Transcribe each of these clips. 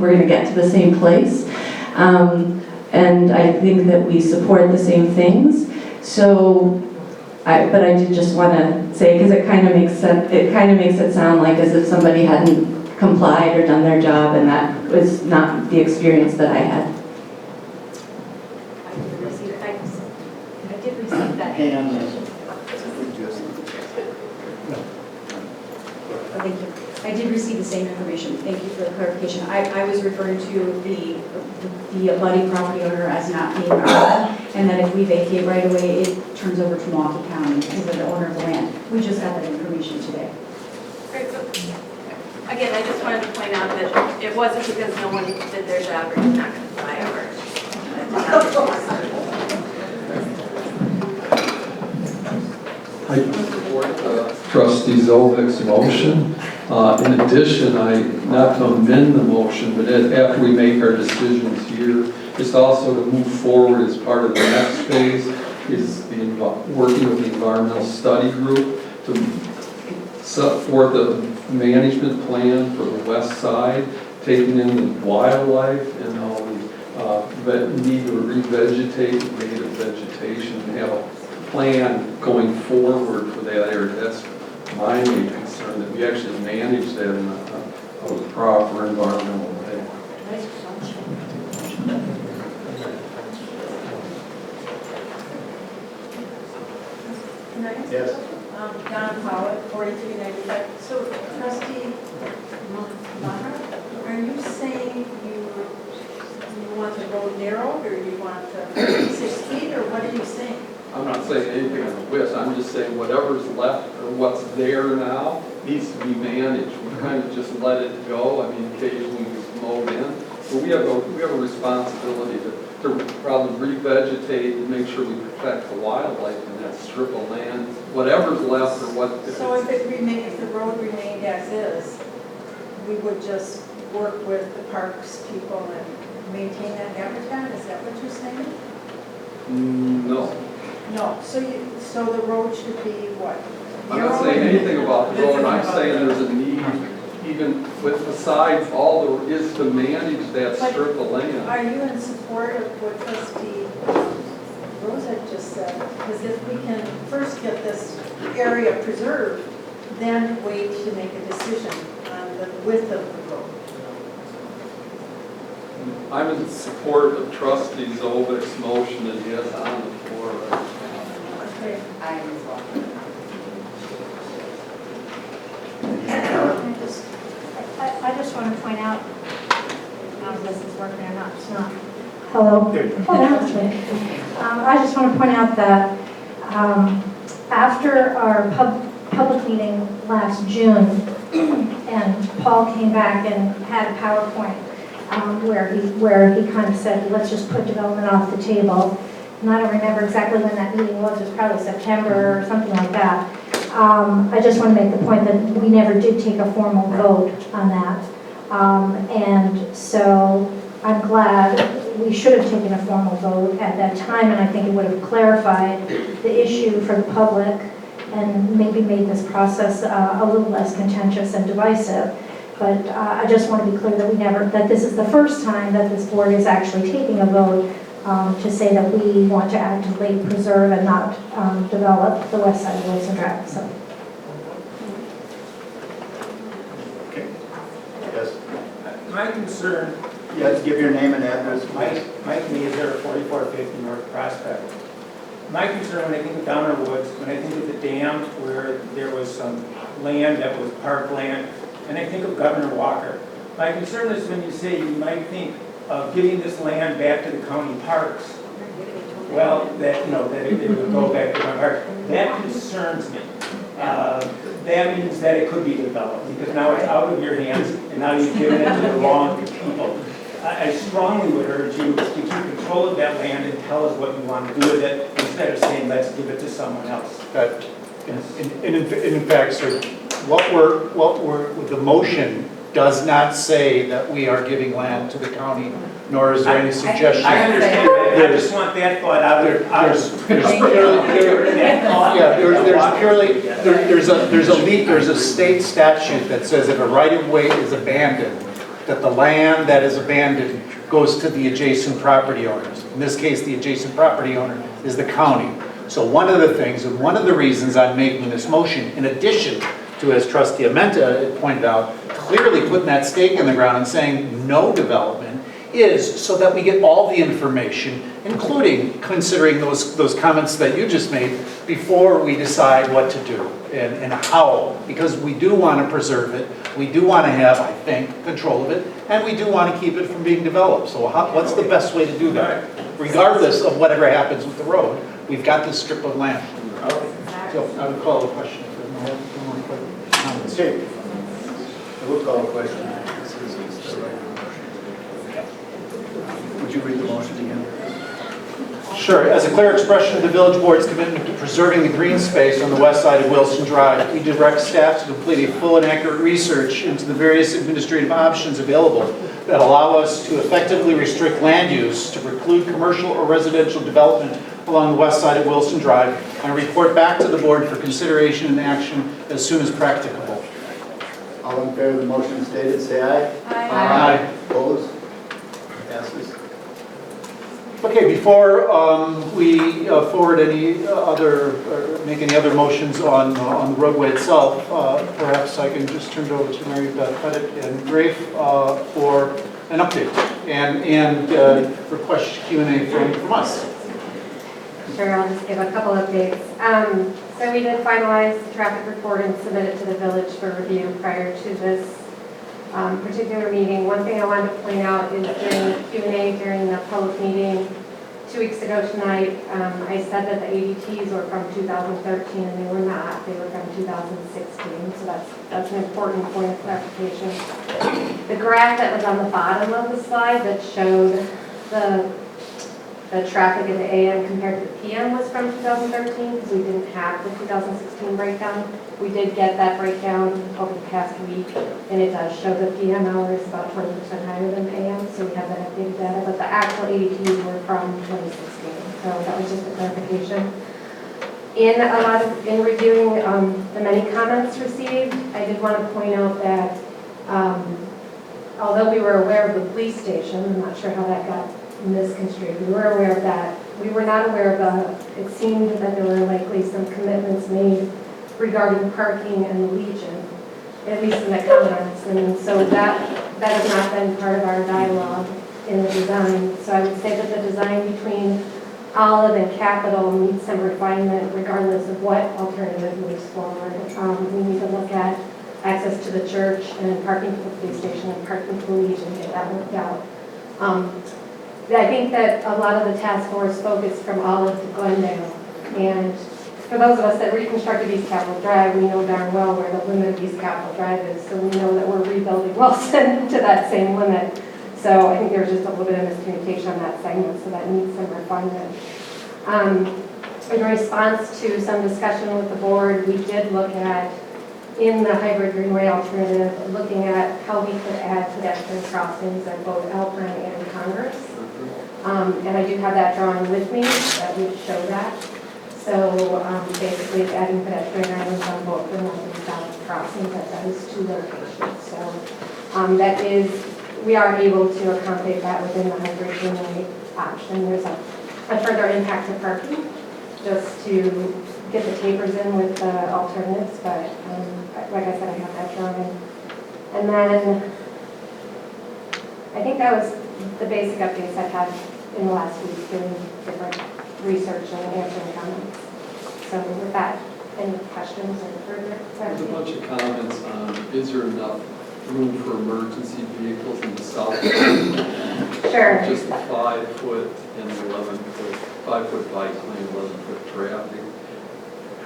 we're going to get to the same place. And I think that we support the same things. So, but I did just want to say, because it kind of makes it sound like as if somebody hadn't complied or done their job, and that was not the experience that I had. I did receive that. Hang on. Oh, thank you. I did receive the same information. Thank you for the clarification. I was referring to the abutting property owner as not being our, and that if we vacate right away, it turns over to Milwaukee County because of the owner of the land. We just got that information today. Great. So, again, I just wanted to point out that it wasn't because no one did their job or did not comply or. I support Trustee Zovik's motion. In addition, not to amend the motion, but after we make our decisions here, just also to move forward as part of the next phase is working with the environmental study group to set forth a management plan for the west side, taking in the wildlife and all the need to revegetate native vegetation and have a plan going forward for that area. That's my main concern, that we actually manage that in a proper environmental way. Yes. Don Powell, 4395. So, Trustee Mara, are you saying you want the road narrowed, or you want 6 feet, or what are you saying? I'm not saying anything on the width, I'm just saying whatever's left or what's there now needs to be managed. We kind of just let it go. I mean, occasionally we mow in, but we have a responsibility to probably revegetate and make sure we protect the wildlife in that strip of land, whatever's left or what. So if the road remained as is, we would just work with the parks people and maintain that habitat? Is that what you're saying? No. No. So the road should be what? I'm not saying anything about the road. I'm saying there's a need, even with besides all there is to manage that strip of land. Are you in support of what Trustee Rosa just said? Because if we can first get this area preserved, then wait to make a decision on the width of the road. I'm in support of Trustee Zovik's motion that he has on the floor right now. Okay. I just want to point out, I don't know if this is working or not, it's not. Hello? Oh, that's me. I just want to point out that after our public meeting last June, and Paul came back and had a PowerPoint where he kind of said, let's just put development off the table. And I don't remember exactly when that meeting was. It was probably September or something like that. I just want to make the point that we never did take a formal vote on that. And so I'm glad we should have taken a formal vote at that time, and I think it would have clarified the issue for the public and maybe made this process a little less contentious and divisive. But I just want to be clear that this is the first time that this board is actually taking a vote to say that we want to actively preserve and not develop the west side of Wilson Drive. So. Okay. Yes. My concern, Yes, give your name and address. Mike Measer, 4450 North Prospect. My concern when I think of Downer Woods, when I think of the dam where there was some land that was parkland, and I think of Governor Walker. My concern is when you say you might think of giving this land back to the county parks. Well, that it would go back to the park. That concerns me. That means that it could be developed because now it's out of your hands and now you've given it to the wrong people. I strongly would urge you to keep control of that land and tell us what you want to do with it instead of saying let's give it to someone else. In fact, sir, the motion does not say that we are giving land to the county, nor is there any suggestion. I understand that. I just want that thought out there. There's a state statute that says if a right of way is abandoned, that the land that is abandoned goes to the adjacent property owners. In this case, the adjacent property owner is the county. So one of the things, and one of the reasons I'm making this motion, in addition to, as Trustee Amenta pointed out, clearly putting that stake in the ground and saying no development, is so that we get all the information, including considering those comments that you just made, before we decide what to do and how, because we do want to preserve it, we do want to have, I think, control of it, and we do want to keep it from being developed. So what's the best way to do that? Regardless of whatever happens with the road, we've got this strip of land. So I would call the question if there's no more comments. Okay. I will call a question. Would you read the motion again? Sure. As a clear expression of the village board's commitment to preserving the green space on the west side of Wilson Drive, we direct staff to complete a full and accurate research into the various administrative options available that allow us to effectively restrict land use to preclude commercial or residential development along the west side of Wilson Drive, and report back to the board for consideration and action as soon as practicable. All in favor of the motion stated, say aye. Aye. Opposed? Passes. Okay, before we forward any other, or make any other motions on the roadway itself, perhaps I can just turn it over to Mary Beth Pettit and Grafe for an update and request Q&A from us. Sure, I'll just give a couple updates. So we did finalize the traffic report and submit it to the village for review prior to this particular meeting. One thing I wanted to point out is during the Q&A during the public meeting 2 weeks ago tonight, I said that the ADTs were from 2013 and they were not. They were from 2016, so that's an important point of clarification. The graph that was on the bottom of the slide that showed the traffic in the AM compared to the PM was from 2013 because we didn't have the 2016 breakdown. We did get that breakdown over the past week, and it does show the PM hours about 20% higher than the AM, so we have that updated data, but the actual ADTs were from 2016, so that was just a clarification. In reviewing the many comments received, I did want to point out that although we were aware of the police station, I'm not sure how that got misconstrued. We were aware of that. We were not aware of it seemed that there were likely some commitments made regarding parking and the Legion, at least in the comments. And so that has not been part of our dialogue in the design. So I would say that the design between Olive and Capitol needs some refinement regardless of what alternative moves forward. We need to look at access to the church and parking for the police station and parking for the Legion, get that worked out. I think that a lot of the task force focused from Olive to Glendale. And for those of us that reconstructed East Capitol Drive, we know darn well where the limit of East Capitol Drive is. So we know that we're rebuilding Wilson to that same limit. So I think there was just a little bit of miscommunication on that segment, so that needs some refinement. In response to some discussion with the board, we did look at, in the hybrid greenway alternative, looking at how we could add pedestrian crossings at both Alpine and Congress. And I do have that drawing with me that would show that. So basically it's adding pedestrian islands on both the north and south crossings at those two locations. So that is, we are able to accommodate that within the hybrid greenway option. There's a further impact to parking just to get the tapers in with the alternatives, but like I said, I have that drawing. And then I think that was the basic updates I've had in the last week doing different research and answering comments. So with that, any questions or further? There's a bunch of comments on, is there enough room for emergency vehicles in the south? Sure. Just the 5 foot and 11 foot, 5 foot bike lane, 11 foot traffic.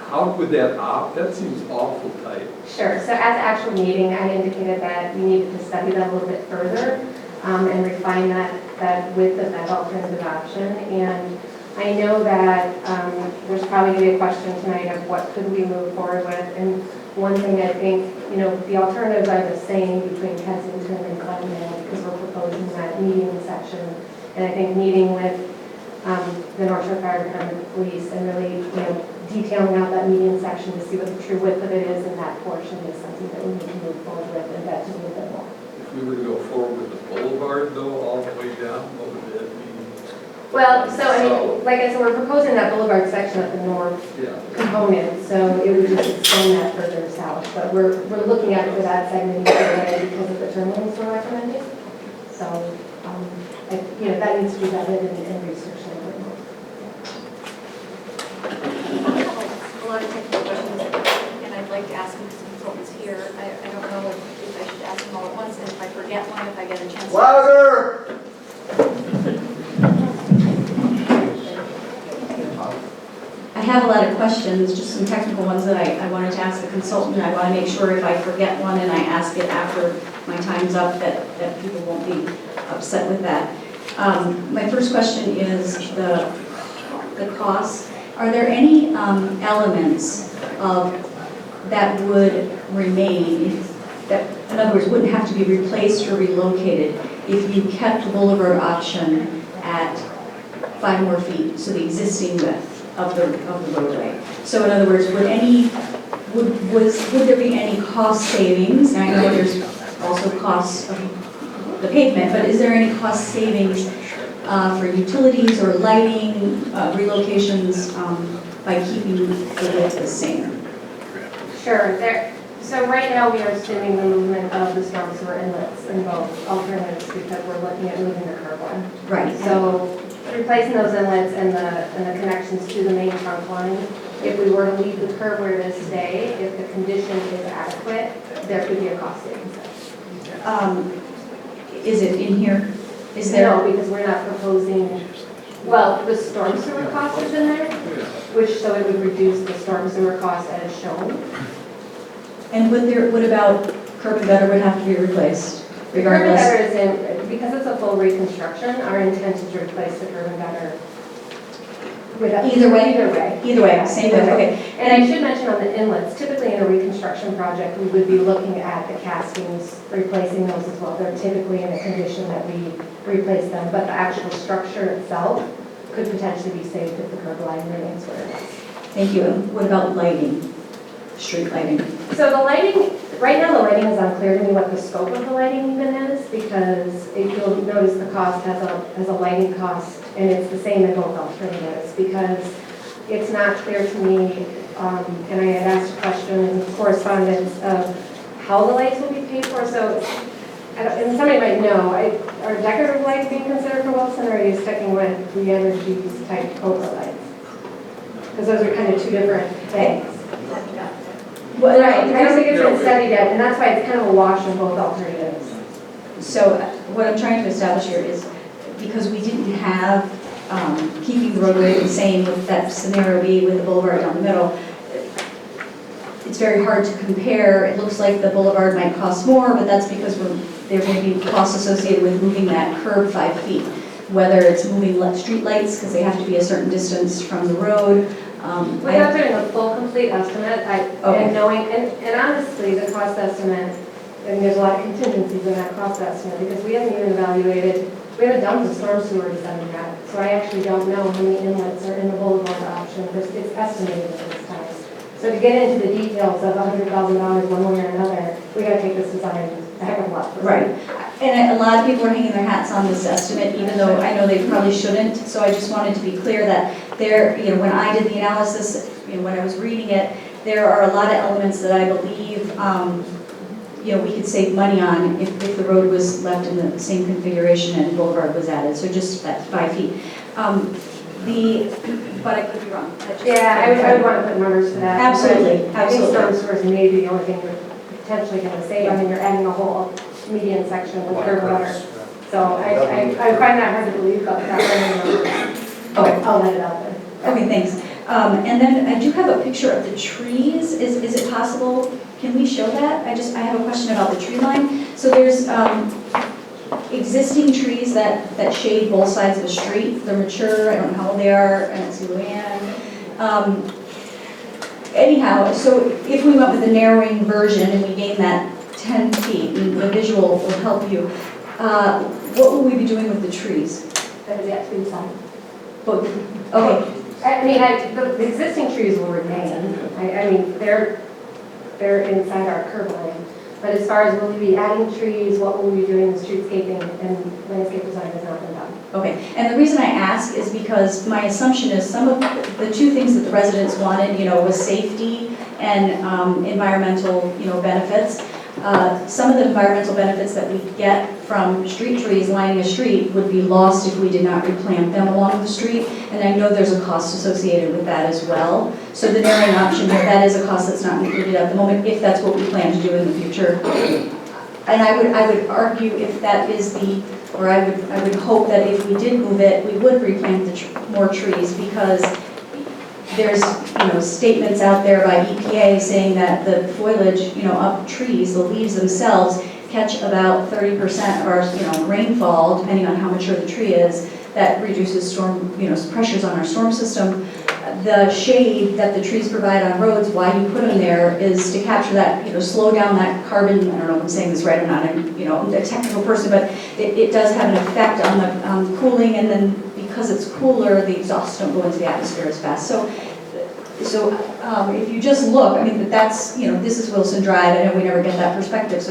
How would that that seems awful tight. Sure. So at the actual meeting, I indicated that we needed to study that a little bit further and refine that width of that alternative option. And I know that there's probably going to be a question tonight of what could we move forward with. And one thing I think, the alternatives are the same between Kensington and Glendale because we're proposing that median section. And I think meeting with the North Shore Fire Department, police, and really, detailing out that median section to see what the true width of it is in that portion is something that we need to move forward with and vet a little bit more. If we were to go forward with the boulevard though, all the way down, what would that mean? Well, so I mean, like I said, we're proposing that boulevard section at the north Yeah. component, so it would just extend that further south. But we're looking at it for that segment either way because of the terminals we're recommending. So, that needs to be vetted and researched a little bit more. I have a lot of technical questions, and I'd like to ask them to consultants here. I don't know if I should ask them all at once, and if I forget one, if I get a chance. Louder! I have a lot of questions, just some technical ones that I wanted to ask the consultant. I want to make sure if I forget one and I ask it after my time's up, that people won't be upset with that. My first question is the cost. Are there any elements that would remain, that, in other words, wouldn't have to be replaced or relocated if you kept the boulevard option at 5 more feet, so the existing width of the roadway? So in other words, would there be any cost savings? And I know there's also costs of the pavement, but is there any cost savings for utilities or lighting, relocations, by keeping the width the same? Sure. So right now, we are assuming the movement of the storm sewer inlets in both alternatives because we're looking at moving the curb line. Right. So replacing those inlets and the connections to the main trunk line, if we were to leave the curb where it is today, if the condition is adequate, there could be a cost savings. Is it in here? Is there? No, because we're not proposing, well, the storm sewer cost is in there, so it would reduce the storm sewer cost as shown. And what about curb and gutter would have to be replaced regardless? Curb and gutter is in, because it's a full reconstruction, our intent is to replace the curb and gutter. Either way? Either way. Either way, same way, okay. And I should mention on the inlets, typically in a reconstruction project, we would be looking at the castings, replacing those as well. They're typically in a condition that we replace them, but the actual structure itself could potentially be saved if the curb line remains where it is. Thank you. And what about lighting? Street lighting? So the lighting, right now the lighting is unclear to me what the scope of the lighting even is, because if you'll notice the cost has a lighting cost, and it's the same in both alternatives, because it's not clear to me, and I had asked questions in correspondence of how the lights will be paid for, so, and somebody might know, are decorative lights being considered for Wilson, or are you sticking with the Energies type Cobra lights? Because those are kind of two different things. Well, Right, I don't think it's been studied yet, and that's why it's kind of a wash in both alternatives. So what I'm trying to establish here is, because we didn't have keeping the roadway the same with that scenario B with the boulevard down the middle, it's very hard to compare. It looks like the boulevard might cost more, but that's because there may be costs associated with moving that curb 5 feet. Whether it's moving street lights, because they have to be a certain distance from the road. Without doing a full, complete estimate, and knowing, and honestly, the cost estimate, I mean, there's a lot of contingencies in that cost estimate, because we haven't even evaluated, we haven't done the storm sewer design yet, so I actually don't know how many inlets are in the boulevard option, because it's estimated at this time. So to get into the details of $100,000 one way or another, we gotta take this design a heck of a lot further. Right. And a lot of people are hanging their hats on this estimate, even though I know they probably shouldn't. So I just wanted to be clear that when I did the analysis, when I was reading it, there are a lot of elements that I believe, we could save money on if the road was left in the same configuration and boulevard was added. So just that 5 feet. But I could be wrong. Yeah, I would want to put numbers to that. Absolutely, I think storm sewers may be the only thing you're potentially going to save. I mean, you're adding a whole median section with curb gutter. So I find that hard to believe, but that Okay. I'll let it out there. Okay, thanks. And then I do have a picture of the trees. Is it possible, can we show that? I have a question about the tree line. So there's existing trees that shade both sides of the street. They're mature, I don't know how old they are, I don't see Luann. Anyhow, so if we went with the narrowing version and we gained that 10 feet, and the visual will help you, what will we be doing with the trees? That is yet to be decided. Both, okay. I mean, the existing trees will remain. I mean, they're inside our curb line. But as far as will we be adding trees, what will we be doing in streetscaping and landscape design has not been done. Okay, and the reason I ask is because my assumption is some of the two things that the residents wanted, was safety and environmental, benefits. Some of the environmental benefits that we get from street trees lining a street would be lost if we did not replant them along the street, and I know there's a cost associated with that as well. So the narrowing option here, that is a cost that's not included at the moment, if that's what we plan to do in the future. And I would argue if that is or I would hope that if we did move it, we would replant more trees, because there's, statements out there by EPA saying that the foliage, of trees, the leaves themselves, catch about 30% of our, rainfall, depending on how mature the tree is. That reduces storm, pressures on our storm system. The shade that the trees provide on roads, why you put them there, is to capture that, slow down that carbon. I don't know if I'm saying this right or not. I'm, a technical person, but it does have an effect on the cooling, and then because it's cooler, the exhausts don't go into the atmosphere as fast. So if you just look, that's, this is Wilson Drive. I know we never get that perspective. So